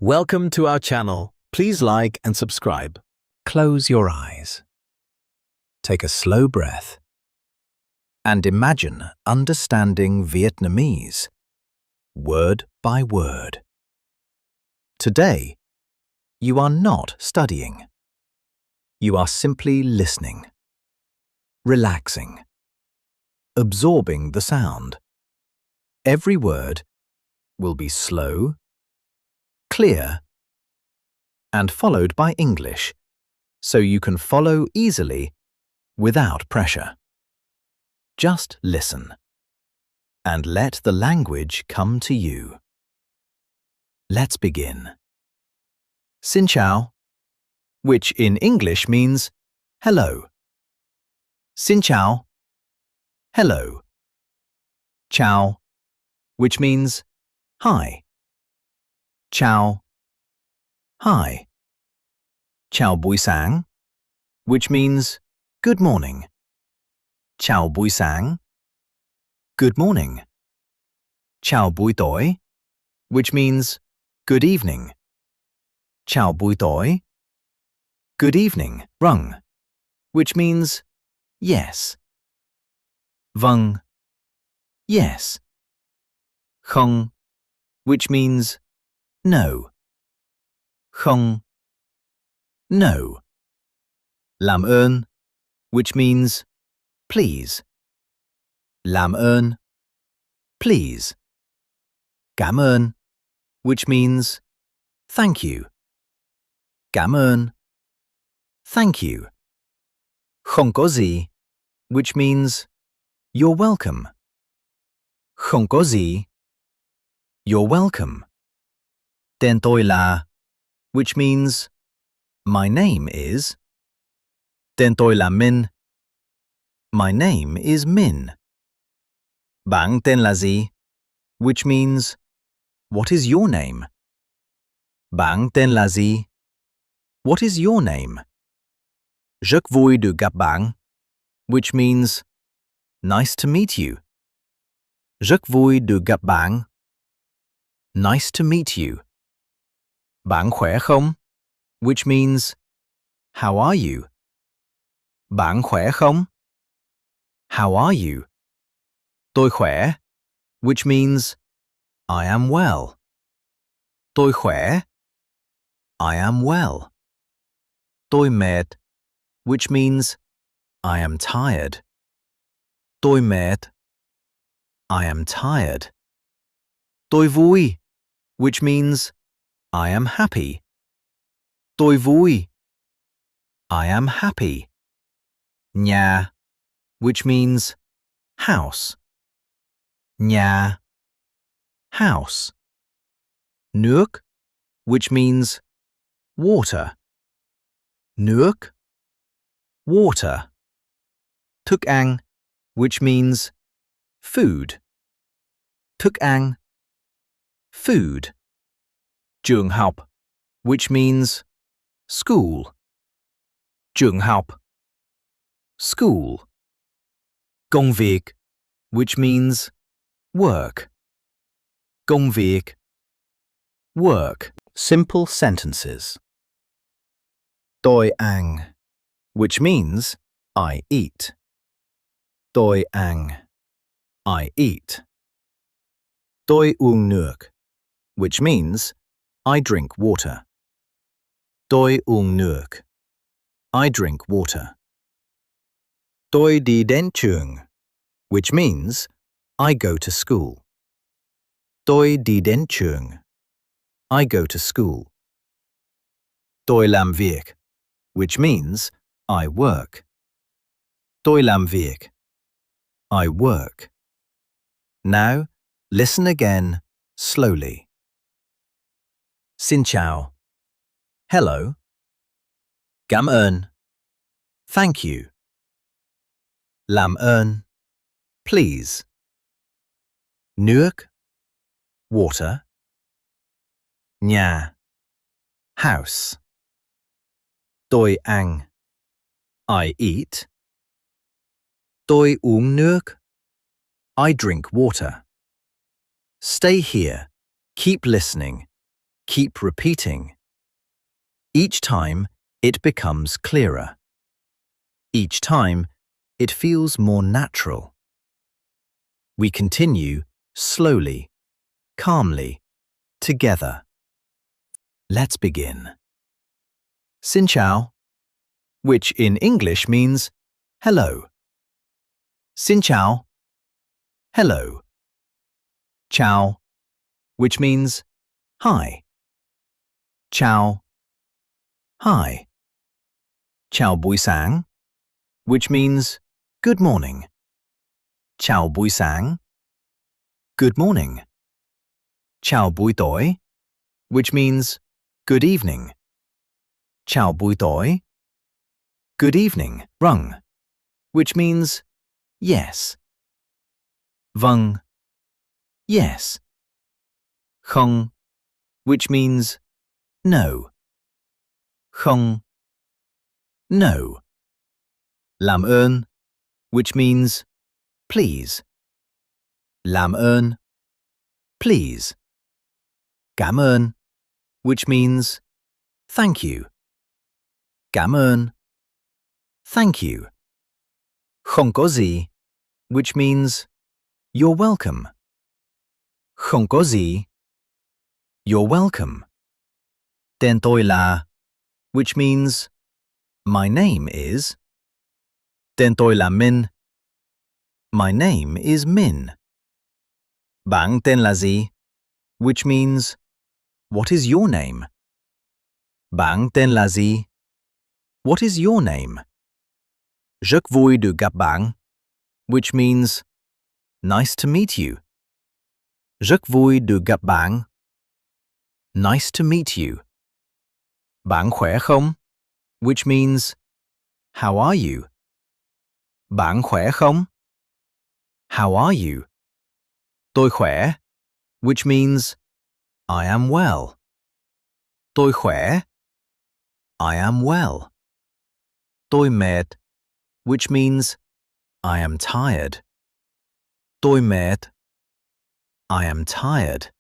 Welcome to our channel. Please like and subscribe. Close your eyes. Take a slow breath and imagine understanding Vietnamese, word by word. Today, you are not studying. You are simply listening, relaxing, absorbing the sound. Every word will be slow, clear, and followed by English, so you can follow easily without pressure. Just listen and let the language come to you. Let's begin. Xin chào, which in English means hello. Xin chào, hello. Chào, which means hi. Chào, hi. Chào buổi sáng, which means good morning. Chào buổi sáng, good morning. Chào buổi tối, which means good evening. Chào buổi tối, good evening. Rung, which means yes. Vâng, yes. Không, which means no. Không, no. Làm ơn, which means please. Làm ơn, please. Cảm ơn, which means thank you. Cảm ơn, thank you. Không có gì, which means you're welcome. Không có gì, you're welcome. Tên tôi là, which means my name is. Tên tôi là Min. My name is Min. Bạn tên là gì, which means what is your name? Bạn tên là gì? What is your name? Rất vui được gặp bạn, which means nice to meet you. Rất vui được gặp bạn. Nice to meet you. Bạn khỏe không? Which means how are you? Bạn khỏe không? How are you? Tôi khỏe, which means I am well. Tôi khỏe. I am well. Tôi mệt, which means I am tired. Tôi mệt. I am tired. Tôi vui, which means I am happy. Tôi vui. I am happy. Nhà, which means house. Nhà, house. Nước, which means water. Nước, water. Thức ăn, which means food. Thức ăn, food. Trường học, which means school. Trường học, school. Công việc, which means work. Công việc, work. Simple sentences. Tôi ăn, which means I eat. Tôi ăn, I eat. Tôi uống nước, which means I drink water. Tôi uống nước. I drink water. Tôi đi đến trường, which means I go to school. Tôi đi đến trường. I go to school. Tôi làm việc, which means I work. Tôi làm việc. I work. Now, listen again, slowly. Xin chào. Hello. Cảm ơn. Thank you. Làm ơn. Please. Nước. Water. Nhà. House. Tôi ăn. I eat. Tôi uống nước. I drink water. Stay here. Keep listening. keep repeating. Each time, it becomes clearer. Each time, it feels more natural. We continue slowly, calmly, together. Let's begin. Xin chào, which in English means hello. Xin chào, hello. Chào, which means hi. Chào, hi. Chào buổi sáng, which means good morning. Chào buổi sáng, good morning. Chào buổi tối, which means good evening. Chào buổi tối, good evening. Rung, which means yes. Vâng, yes. Không, which means no. Không, no. Làm ơn, which means please. Làm ơn, please. Cảm ơn, which means thank you. Cảm ơn, thank you. Không có gì, which means you're welcome. Không có gì, you're welcome. Tên tôi là, which means my name is. Tên tôi là Min. My name is Min. Bạn tên là gì, which means what is your name? Bạn tên là gì? What is your name? Rất vui được gặp bạn, which means nice to meet you. Rất vui được gặp bạn. Nice to meet you. Bạn khỏe không? Which means how are you? Bạn khỏe không? How are you? Tôi khỏe, which means I am well. Tôi khỏe. I am well. Tôi mệt, which means I am tired. Tôi mệt. I am tired.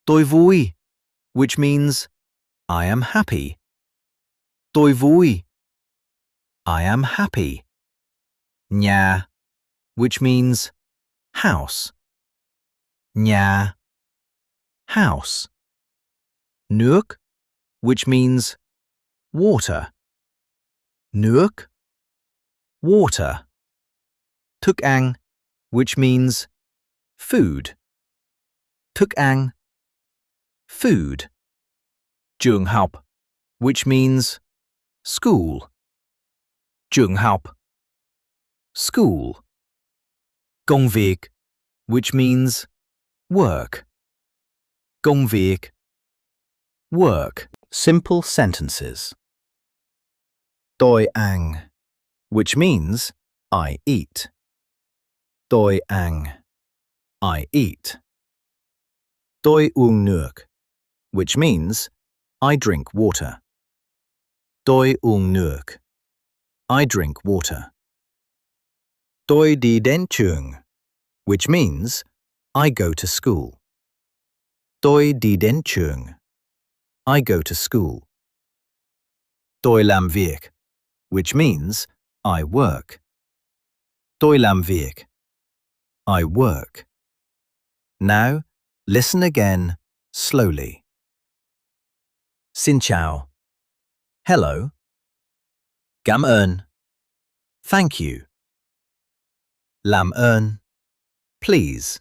Tôi vui, which means I am happy. Tôi vui. I am happy. Nhà, which means house. Nhà, house. Nước, which means water. Nước, water. Thức ăn, which means food. Thức ăn, food. Trường học, which means school. Trường học, school. Công việc, which means work. Công việc, work. Simple sentences. Tôi ăn, which means I eat. Tôi ăn, I eat. Tôi uống nước, which means I drink water. Tôi uống nước, I drink water. Tôi đi đến trường, which means I go to school. Tôi đi đến trường, I go to school. Tôi làm việc, which means I work. Tôi làm việc, I work. Now, listen again, slowly. Xin chào. Hello. Cảm ơn. Thank you. Làm ơn. Please.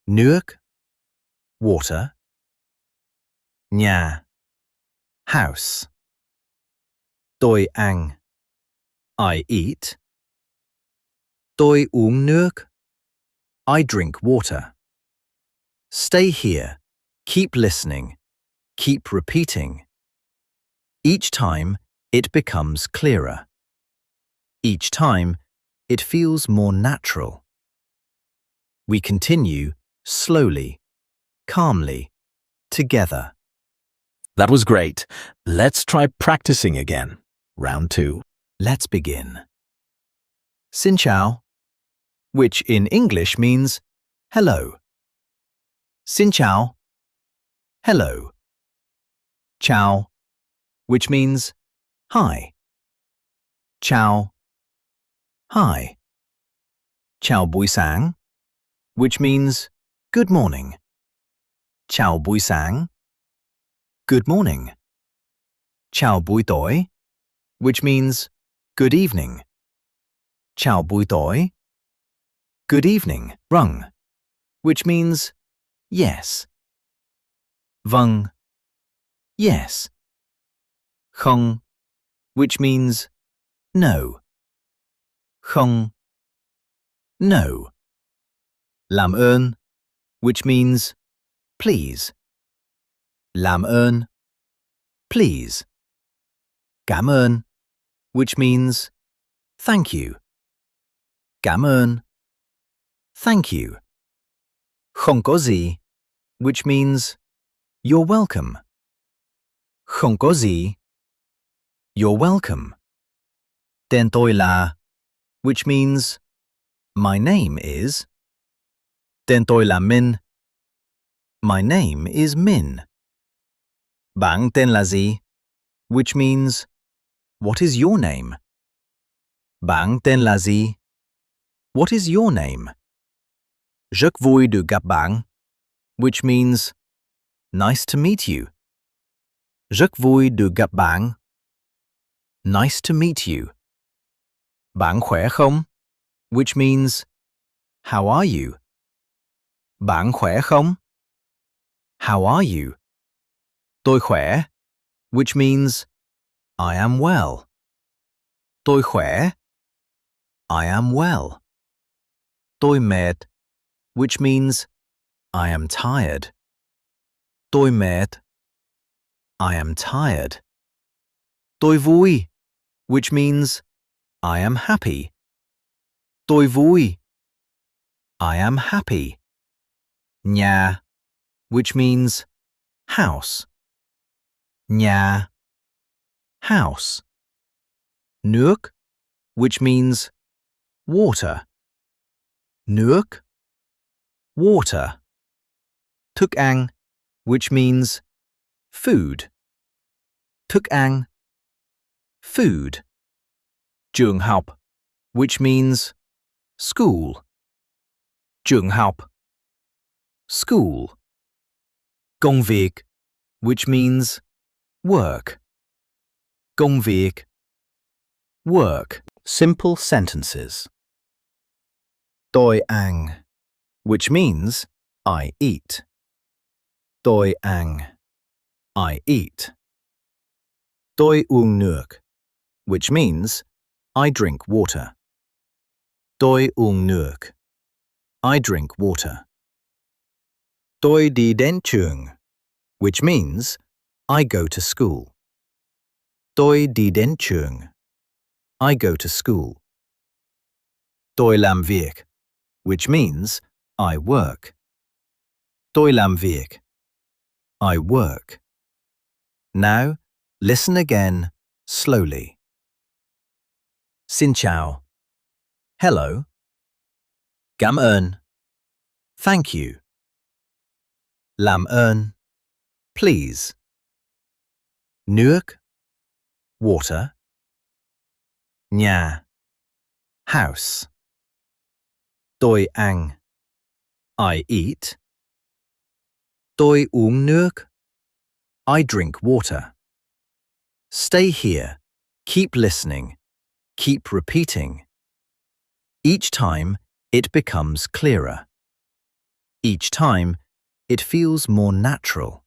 Nước. Water. Nhà. House. Tôi ăn. I eat. Tôi uống nước. I drink water. Stay here. Keep listening. Keep repeating. Each time, it becomes clearer. Each time, it feels more natural. We continue slowly, calmly, together. That was great. Let's try practicing again. Round 2. Let's begin. Xin chào, which in English means hello. Xin chào, hello. Chào, which means hi. Chào, hi. Chào buổi sáng, which means good morning. Chào buổi sáng, good morning. Chào buổi tối, which means good evening. Chào buổi tối, good evening. Rung, which means yes. Vâng, yes. Không, which means no. Không, no. Làm ơn, which means please. Làm ơn, please. Cảm ơn, which means thank you. Cảm ơn, thank you. Không có gì, which means you're welcome. Không có gì, you're welcome. Tên tôi là, which means my name is. Tên tôi là Min. My name is Min. Bạn tên là gì, which means what is your name? Bạn tên là gì? What is your name? Rất vui được gặp bạn, which means nice to meet you. Rất vui được gặp bạn. Nice to meet you. Bạn khỏe không? Which means how are you? Bạn khỏe không? How are you? Tôi khỏe, which means I am well. Tôi khỏe. I am well. Tôi mệt, which means I am tired. Tôi mệt. I am tired. Tôi vui, which means I am happy. Tôi vui. I am happy. Nhà, which means house. Nhà, house. Nước, which means water. Nước, water. Thức ăn, which means food. Thức ăn, food. Trường học, which means school. Trường học, school. Công việc, which means work. Công việc, work. Simple sentences. Tôi ăn, which means I eat. Tôi ăn, I eat. Tôi uống nước, which means I drink water. Tôi uống nước, I drink water. Tôi đi đến trường, which means I go to school. Tôi đi đến trường, I go to school. Tôi làm việc, which means I work. Tôi làm việc, I work. Now, listen again, slowly. Xin chào. Hello. Cảm ơn. Thank you. Làm ơn. Please. Nước. Water. Nhà. House. Tôi ăn. I eat. Tôi uống nước. I drink water. Stay here. Keep listening. Keep repeating. Each time, it becomes clearer. Each time, it feels more natural.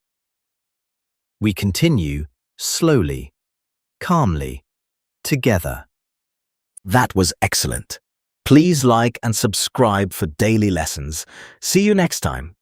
We continue slowly, calmly, together. That was excellent. Please like and subscribe for daily lessons. See you next time.